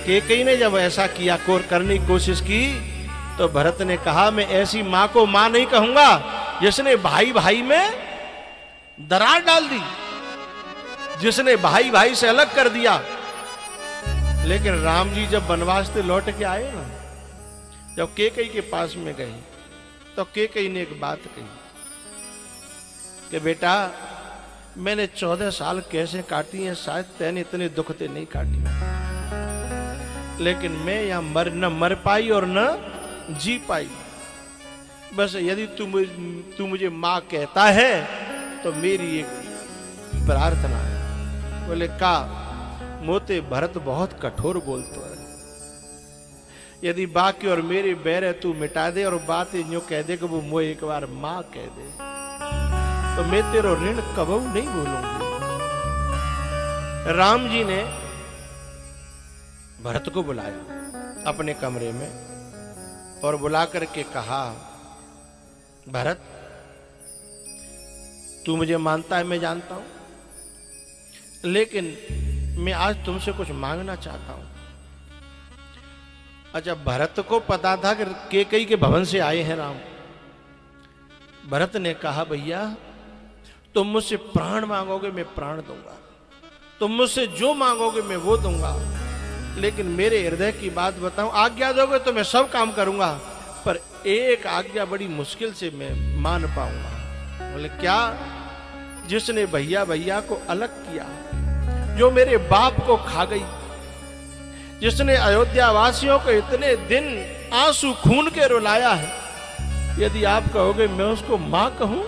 केकई ने जब ऐसा किया करने की कोशिश की तो भरत ने कहा मैं ऐसी मां को मां नहीं कहूंगा जिसने भाई भाई में दरार डाल दी, जिसने भाई भाई से अलग कर दिया। लेकिन राम जी जब वनवास से लौट के आए ना, जब केकई के पास में गए तो केकई ने एक बात कही कि बेटा मैंने 14 साल कैसे काटी हैं, शायद तैने इतने दुख ते नहीं काटी, लेकिन मैं यहां न मर पाई और न जी पाई। बस यदि तू मुझे मां कहता है तो मेरी एक प्रार्थना है। बोले का मोते भरत बहुत कठोर बोलतो है, यदि बाकी और मेरे बैर है तू मिटा दे और बात यूं कह दे कि वो मोए एक बार मां कह दे तो मैं तेरो ऋण कबू नहीं भूलूंगी। राम जी ने भरत को बुलाया अपने कमरे में और बुला करके कहा भरत तू मुझे मानता है, मैं जानता हूं, लेकिन मैं आज तुमसे कुछ मांगना चाहता हूं। अच्छा, भरत को पता था कि केकई के भवन से आए हैं राम। भरत ने कहा भैया तुम मुझसे प्राण मांगोगे मैं प्राण दूंगा, तुम मुझसे जो मांगोगे मैं वो दूंगा, लेकिन मेरे हृदय की बात बताऊं, आज्ञा दोगे तो मैं सब काम करूंगा, पर एक आज्ञा बड़ी मुश्किल से मैं मान पाऊंगा। बोले क्या? जिसने भैया भैया को अलग किया, जो मेरे बाप को खा गई, जिसने अयोध्या वासियों को इतने दिन आंसू खून के रुलाया है, यदि आप कहोगे मैं उसको मां कहूं,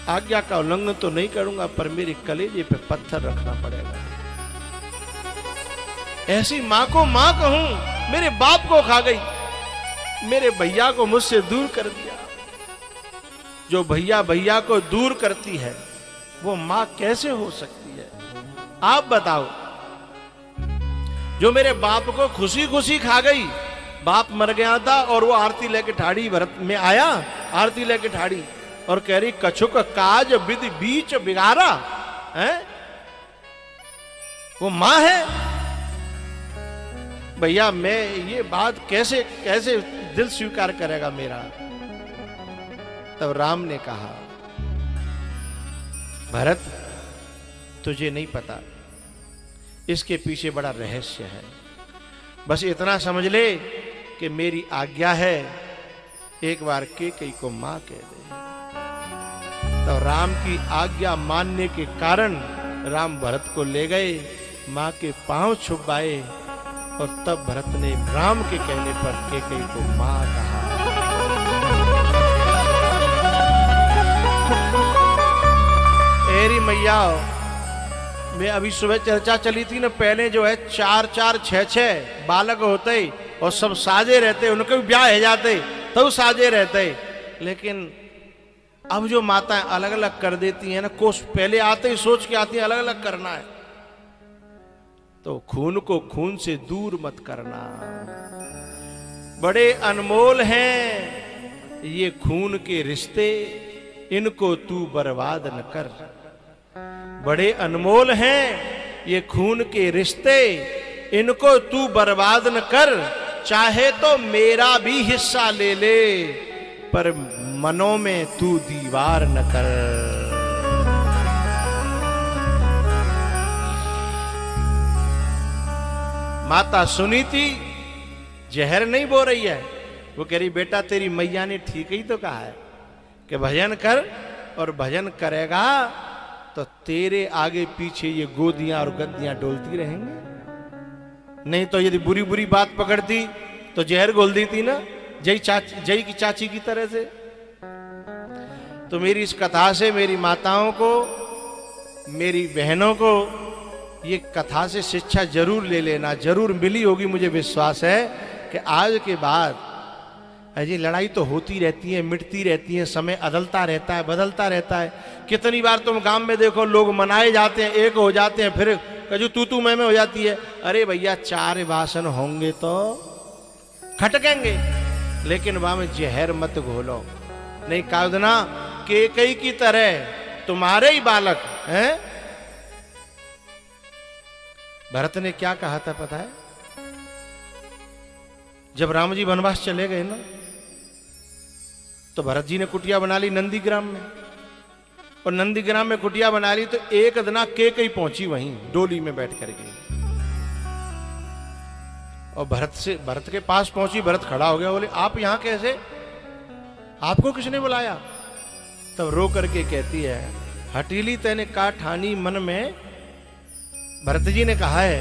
आज्ञा का उल्लंघन तो नहीं करूंगा, पर मेरे कलेजे पे पत्थर रखना पड़ेगा। ऐसी मां को मां कहूं, मेरे बाप को खा गई, मेरे भैया को मुझसे दूर कर दिया। जो भैया भैया को दूर करती है वो मां कैसे हो सकती है? आप बताओ। जो मेरे बाप को खुशी खुशी खा गई, बाप मर गया था और वो आरती लेके ठाड़ी भरत में आया, आरती लेके ठाड़ी और कह रही कछुक काज विधि बीच बिगाड़ा है, वो मां है। भैया मैं ये बात कैसे कैसे दिल स्वीकार करेगा मेरा? तब राम ने कहा भरत तुझे नहीं पता, इसके पीछे बड़ा रहस्य है, बस इतना समझ ले कि मेरी आज्ञा है, एक बार केकई को मां कह दे। तो राम की आज्ञा मानने के कारण राम भरत को ले गए, मां के पांव छुपाए और तब भरत ने राम के कहने पर केकई को मां कहा। एरी मैया, मैं अभी सुबह चर्चा चली थी ना, पहले जो है 4-4, 6-6 बालक होते और सब साजे रहते, उनके भी ब्याह हो जाते तो साजे रहते, लेकिन अब जो माताएं अलग अलग कर देती हैं ना, कोस पहले आते ही सोच के आती हैं अलग अलग करना है, तो खून को खून से दूर मत करना। बड़े अनमोल हैं ये खून के रिश्ते, इनको तू बर्बाद न कर। बड़े अनमोल हैं ये खून के रिश्ते, इनको तू बर्बाद न कर। चाहे तो मेरा भी हिस्सा ले ले, पर मनों में तू दीवार न कर। माता सुनी थी, जहर नहीं बो रही है, वो कह रही बेटा तेरी मैया ने ठीक ही तो कहा है कि भजन कर, और भजन करेगा तो तेरे आगे पीछे ये गोदियां और गद्दियां डोलती रहेंगी। नहीं तो यदि बुरी बुरी बात पकड़ती तो जहर घोल देती ना, जय की चाची की तरह से। तो मेरी इस कथा से मेरी माताओं को, मेरी बहनों को ये कथा से शिक्षा जरूर ले लेना, जरूर मिली होगी। मुझे विश्वास है कि आज के बाद अजी लड़ाई तो होती रहती है, मिटती रहती है, समय अदलता रहता है, बदलता रहता है। कितनी बार तुम गांव में देखो लोग मनाए जाते हैं, एक हो जाते हैं, फिर कजू तू मैं हो जाती है। अरे भैया 4 भाषण होंगे तो खटकेंगे, लेकिन वहां में जहर मत घोलो। नहीं कादना केकई की तरह तुम्हारे ही बालक हैं, भरत ने क्या कहा था पता है? जब राम जी वनवास चले गए ना, तो भरत जी ने कुटिया बना ली नंदीग्राम में, और नंदीग्राम में कुटिया बना ली तो एक दिना कैकेयी पहुंची वहीं डोली में बैठ करके, और भरत के पास पहुंची। भरत खड़ा हो गया, बोले आप यहां कैसे, आपको किसने बुलाया? तब रो करके कहती है, हटीली तैने का ठानी मन में। भरत जी ने कहा है,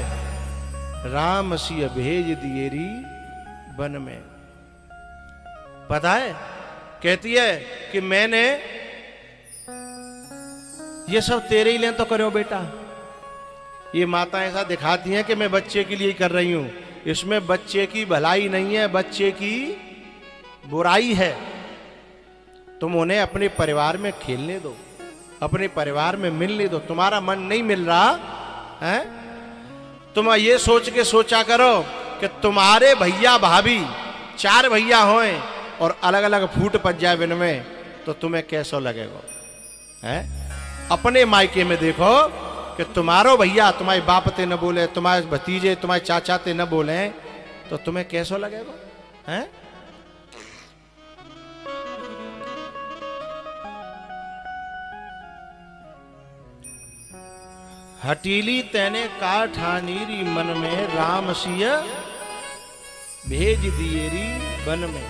राम सिय भेज दिएरी वन में। पता है, कहती है कि मैंने ये सब तेरे ही लिए तो करो बेटा। ये माता ऐसा दिखाती हैं कि मैं बच्चे के लिए कर रही हूं, इसमें बच्चे की भलाई नहीं है, बच्चे की बुराई है। तुम उन्हें अपने परिवार में खेलने दो, अपने परिवार में मिलने दो। तुम्हारा मन नहीं मिल रहा है, तुम ये सोच के सोचा करो कि तुम्हारे भैया भाभी 4 भैया हों और अलग अलग फूट पच जाए बिन में, तो तुम्हें कैसा लगेगा? है अपने मायके में देखो कि तुम्हारो भैया तुम्हारे बाप ते न बोले, तुम्हारे भतीजे तुम्हारे चाचा ते न बोले, तो तुम्हें कैसा लगेगा? हैं? हटीली तैने का ठानीरी मन में, राम सिय भेज दिएरी वन में।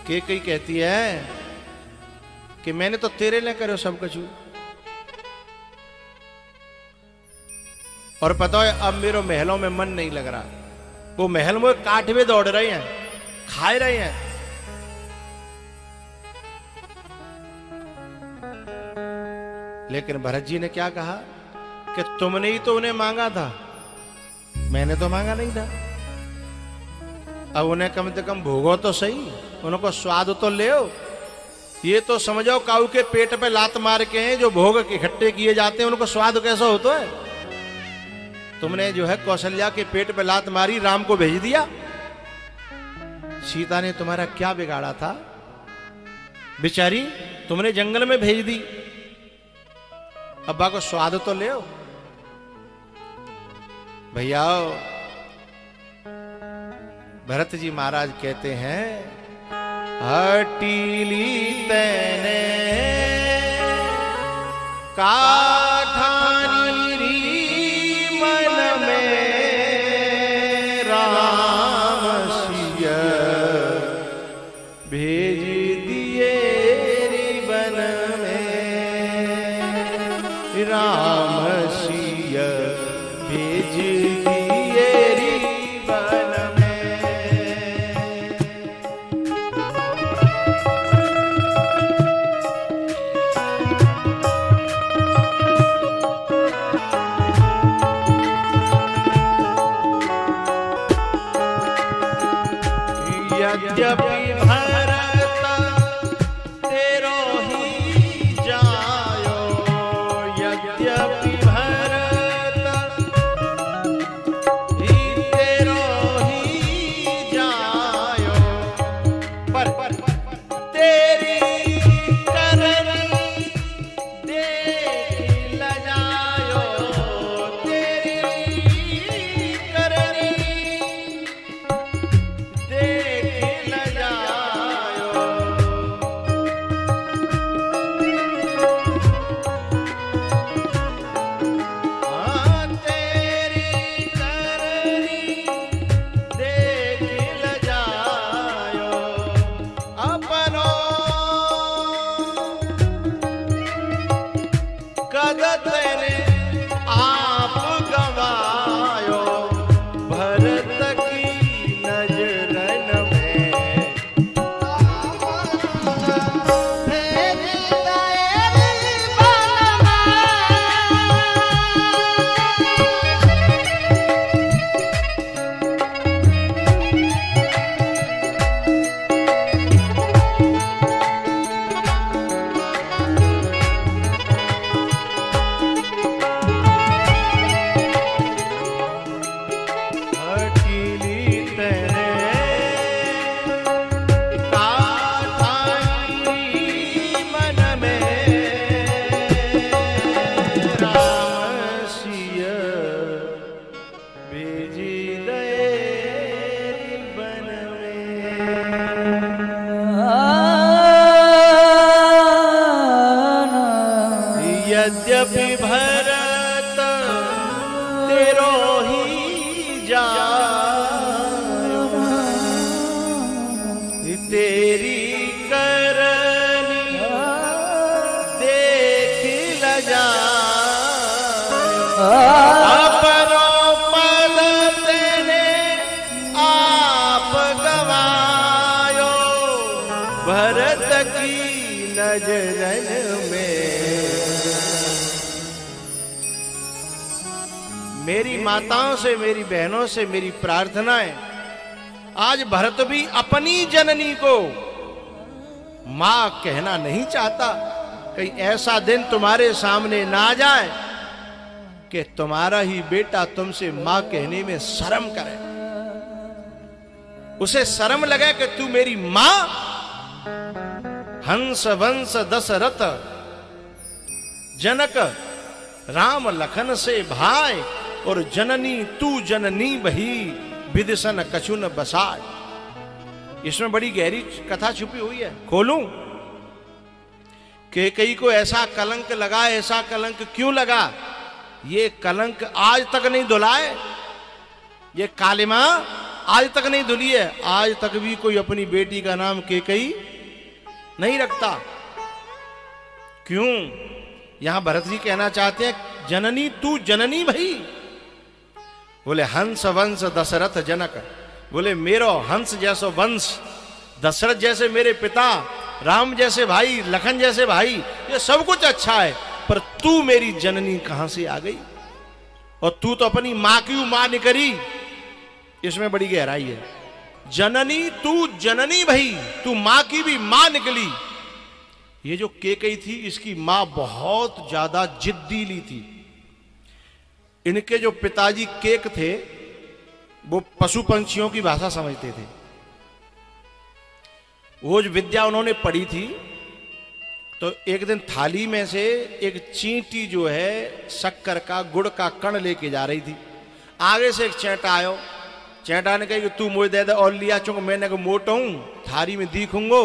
कैकेयी कहती है कि मैंने तो तेरे लिए करो सब कुछ, और पता है अब मेरे महलों में मन नहीं लग रहा। वो महल में काठवे दौड़ रहे हैं, खाए रहे हैं। लेकिन भरत जी ने क्या कहा कि तुमने ही तो उन्हें मांगा था, मैंने तो मांगा नहीं था। अब उन्हें कम से कम भोगो तो सही, उनको स्वाद तो ले। ये तो समझो काऊ के पेट पे लात मार के हैं जो भोग इकट्ठे किए जाते हैं, उनको स्वाद कैसा होता है? तुमने जो है कौशल्या के पेट पे लात मारी, राम को भेज दिया। सीता ने तुम्हारा क्या बिगाड़ा था बेचारी, तुमने जंगल में भेज दी। अब्बा को स्वाद तो ले भैया। भरत जी महाराज कहते हैं, हटीली तैने का ठानी मन में, राम सिय भेज दिए वन में, राम सिय भेज दिए वन में। यद्यपि भरत तेरो ही जायो, यद्यपि भरत ही तेरो ही जायो, पर तेरी करनी देख लजायो, तेरी करनी देख लजायो। माताओं से, मेरी बहनों से मेरी प्रार्थना है, आज भरत भी अपनी जननी को मां कहना नहीं चाहता। कहीं ऐसा दिन तुम्हारे सामने ना आ जाए कि तुम्हारा ही बेटा तुमसे मां कहने में शर्म करे, उसे शर्म लगे कि तू मेरी मां। हंस वंश दशरथ जनक राम लखन से भाई, और जननी तू जननी बही विदिशन कछुन बसाय। इसमें बड़ी गहरी कथा छुपी हुई है, खोलूं? कैकेयी को ऐसा कलंक लगा, ऐसा कलंक क्यों लगा? ये कलंक आज तक नहीं धुलाए, ये कालिमा आज तक नहीं धुली है। आज तक भी कोई अपनी बेटी का नाम कैकेयी नहीं रखता। क्यों? यहां भरत जी कहना चाहते हैं जननी तू जननी भई। बोले हंस वंश दशरथ जनक, बोले मेरो हंस जैसो वंश, दशरथ जैसे मेरे पिता, राम जैसे भाई, लखन जैसे भाई, ये सब कुछ अच्छा है, पर तू मेरी जननी कहां से आ गई? और तू तो अपनी मां की मां निकरी। इसमें बड़ी गहराई है। जननी तू जननी भई, तू मां की भी मां निकली। ये जो कैकेयी थी, इसकी मां बहुत ज्यादा जिद्दीली थी। इनके जो पिताजी केक थे, वो पशु पंछियों की भाषा समझते थे। वो जो विद्या उन्होंने पढ़ी थी, तो एक दिन थाली में से एक चींटी जो है शक्कर का, गुड़ का कण लेके जा रही थी। आगे से एक चैंटा आयो, चैंटा ने कहा कि तू मुझे दे दे और लिया, चूंकि मैंने को मोटा हूं, थारी में दिखूंगो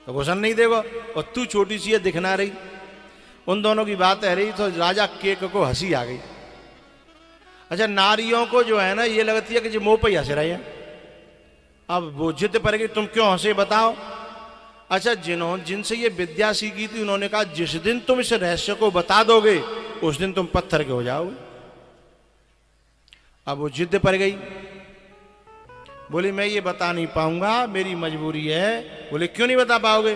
तो घुसन नहीं देगा, और तू छोटी सी है दिखना रही। उन दोनों की बात है रही, तो राजा केक को हंसी आ गई। अच्छा, नारियों को जो है ना, ये लगती है कि जो मुंह पे ही हंस रही है। अब वो जिद पर गई, तुम क्यों हंसे बताओ? अच्छा, जिनसे ये विद्या सीखी थी, उन्होंने कहा जिस दिन तुम इस रहस्य को बता दोगे, उस दिन तुम पत्थर के हो जाओगे। अब वो जिद पर गई, बोली मैं ये बता नहीं पाऊंगा, मेरी मजबूरी है। बोले क्यों नहीं बता पाओगे?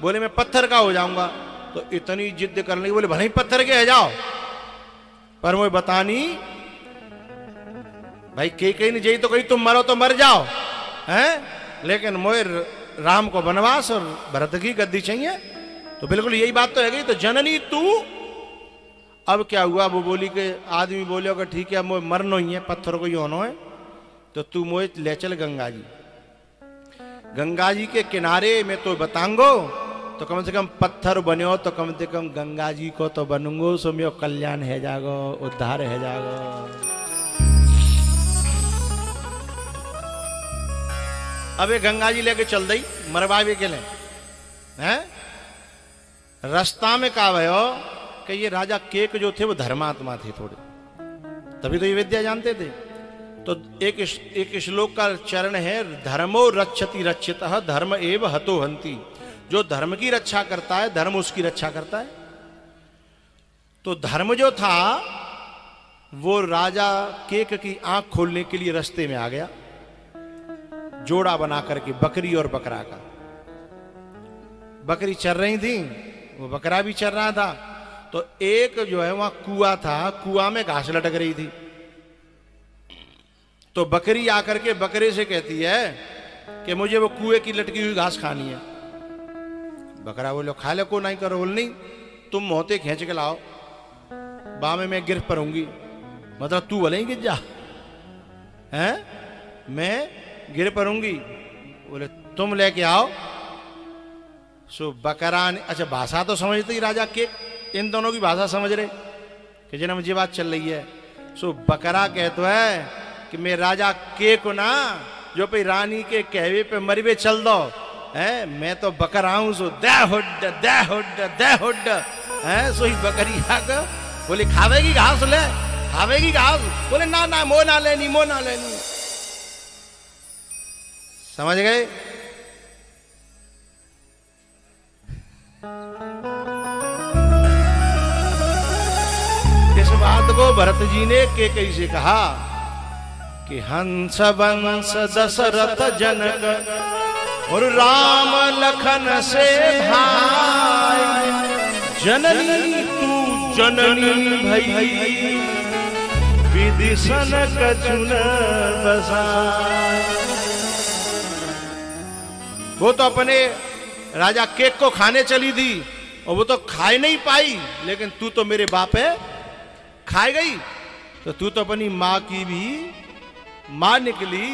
बोले मैं पत्थर का हो जाऊंगा। तो इतनी जिद करने की, बोले भले ही पत्थर के है जाओ, पर मुझे बतानी भाई कैकेयी ने जई तो कही तुम मरो तो मर जाओ, हैं? लेकिन मुझे राम को वनवास और भरत की गद्दी चाहिए। तो बिल्कुल यही बात तो है गई। तो जननी तू, अब क्या हुआ? वो बोली कि आदमी बोले कि ठीक है, मुझे मरनो ही है, पत्थर को ही होना है, तो तू मुझे ले चल गंगा जी। गंगा जी के किनारे में तो बतांगो, तो कम से कम पत्थर बनो, तो कम से कम गंगा जी को तो बनूंगो, सो मेरो कल्याण है जागो, उद्धार है जागो। अब ये गंगा जी लेके चल दी मरवावे के लिए, हैं? रास्ता में कहा भयो कि ये राजा केक जो थे वो धर्मात्मा थे थोड़े, तभी तो ये विद्या जानते थे। तो एक श्लोक का चरण है, धर्मो रक्षति रक्षितः धर्म एव हतो हंति। जो धर्म की रक्षा करता है, धर्म उसकी रक्षा करता है। तो धर्म जो था वो राजा केक की आंख खोलने के लिए रास्ते में आ गया, जोड़ा बना करके बकरी और बकरा का। बकरी चर रही थी, वो बकरा भी चर रहा था। तो एक जो है वहां कुआं था, कुआं में घास लटक रही थी। तो बकरी आकर के बकरे से कहती है कि मुझे वो कुएं की लटकी हुई घास खानी है। बकरा बोलो खा ले, को नहीं करो। बोल नहीं, तुम मोहते खींच के लाओ, बामे में गिर पड़ूंगी। मतलब तू भले ही गिर जा, हैं? मैं गिर पड़ूंगी। बोले तुम लेके आओ। सो बकरा ने, अच्छा भाषा तो समझते ही राजा के, इन दोनों की भाषा समझ रहे कि जिन्हें मुझे बात चल रही है। सो बकरा कहता है कि मैं राजा के को ना, जो पे रानी के कहवे पे मरवे चल दो, है? मैं तो बकरा हूं। सो दे हुड दे हुड दे हुड, है? सो ही बकरी आकर बोले खावेगी घास, ले खावेगी घास। बोले ना ना, मो ना लेनी, मो ना लेनी। समझ गए? इस बात को भरत जी ने कैकेयी से कहा कि हंस वंश दशरथ जनक और राम लखन से भाई, जननी तू जननी भई विधि सन कछुन बसाय। वो तो अपने राजा केक को खाने चली थी और वो तो खाए नहीं पाई, लेकिन तू तो मेरे बाप है खाए गई, तो तू तो अपनी माँ की भी माँ निकली।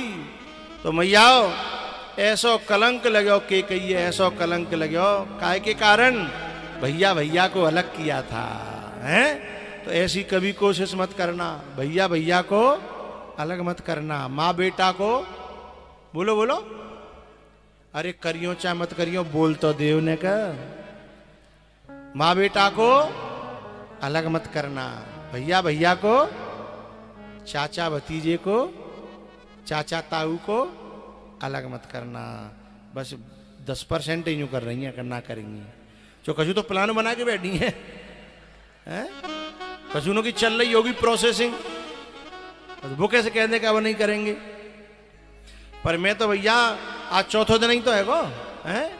तो मैयाओ ऐसो कलंक लगो के कहिए, ऐसो कलंक लगो काय के कारण भैया भैया को अलग किया था, हैं? तो ऐसी कभी कोशिश मत करना, भैया भैया को अलग मत करना। माँ बेटा को बोलो बोलो, अरे करियो चाहे मत करियो, बोल तो देव ने का। माँ बेटा को अलग मत करना, भैया भैया को, चाचा भतीजे को, चाचा ताऊ को अलग मत करना। बस 10% ही यूं कर रही हैं, करना करेंगी। जो कछु तो प्लान बना के बैठी हैं, हैं? कछुनों की चल रही होगी प्रोसेसिंग, वो कैसे कहने का वो नहीं करेंगे। पर मैं तो भैया आज चौथा दिन ही तो है गो, हैं?